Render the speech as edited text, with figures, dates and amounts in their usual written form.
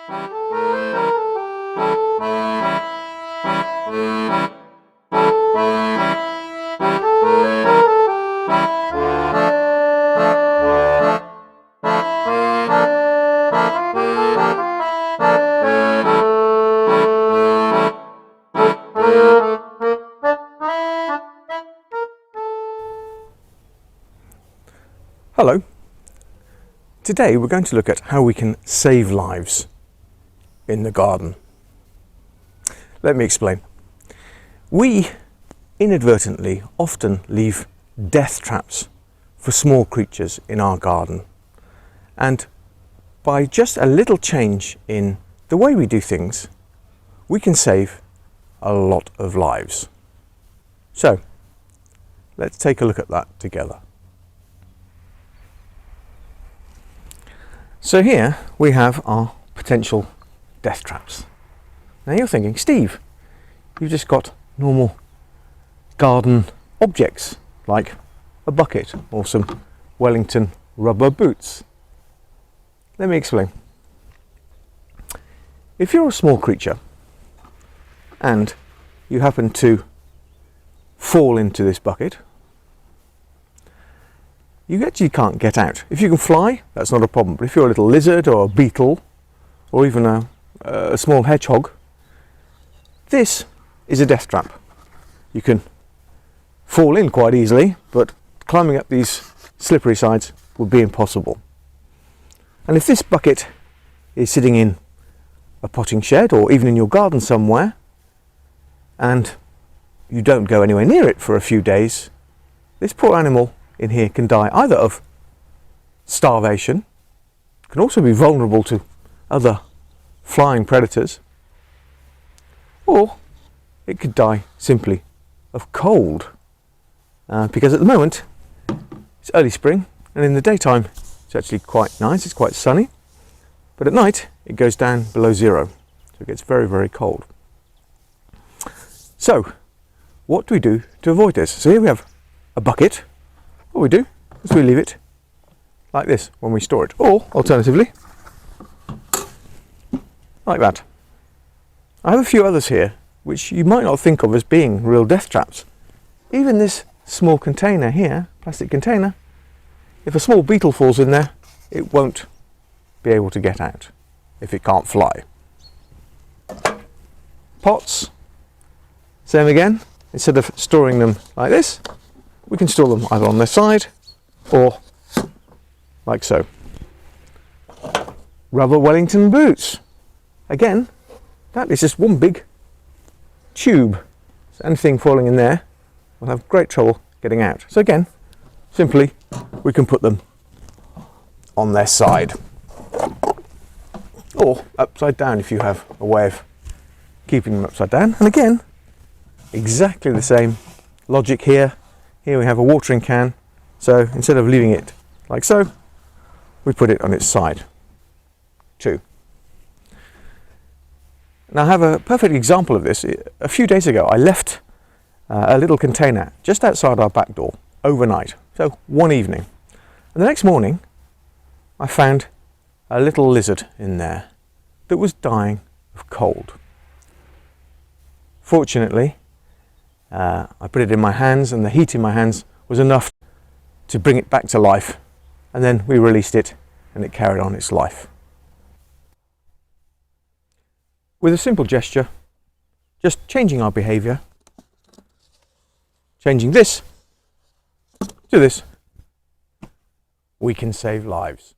Hello. Today we're going to look at how we can save lives in the garden. Let me explain. We inadvertently often leave death traps for small creatures in our garden, and by just a little change in the way we do things, we can save a lot of lives. So let's take a look at that together. So here we have our potential death traps. Now you're thinking, Steve, you've just got normal garden objects like a bucket or some Wellington rubber boots. Let me explain. If you're a small creature and you happen to fall into this bucket, you actually can't get out. If you can fly, that's not a problem. But if you're a little lizard or a beetle or even a small hedgehog, this is a death trap. You can fall in quite easily, but climbing up these slippery sides would be impossible. And if this bucket is sitting in a potting shed or even in your garden somewhere, and you don't go anywhere near it for a few days, this poor animal in here can die either of starvation, can also be vulnerable to other flying predators, or it could die simply of cold. Because at the moment it's early spring and in the daytime it's actually quite nice, it's quite sunny, but at night it goes down below zero, so it gets very, very cold. So what do we do to avoid this? So here we have a bucket. What we do is we leave it like this when we store it, or alternatively like that. I have a few others here which you might not think of as being real death traps. Even this small container here, plastic container, if a small beetle falls in there, it won't be able to get out if it can't fly. Pots, same again. Instead of storing them like this, we can store them either on their side or like so. Rubber Wellington boots. Again, that is just one big tube. So anything falling in there will have great trouble getting out. So again, simply we can put them on their side or upside down if you have a way of keeping them upside down. And again, exactly the same logic here. Here we have a watering can, so instead of leaving it like so, we put it on its side too. Now I have a perfect example of this. A few days ago I left a little container just outside our back door overnight, so one evening. And the next morning I found a little lizard in there that was dying of cold. Fortunately, I put it in my hands, and the heat in my hands was enough to bring it back to life, and then we released it and it carried on its life. With a simple gesture, just changing our behaviour, changing this to this, we can save lives.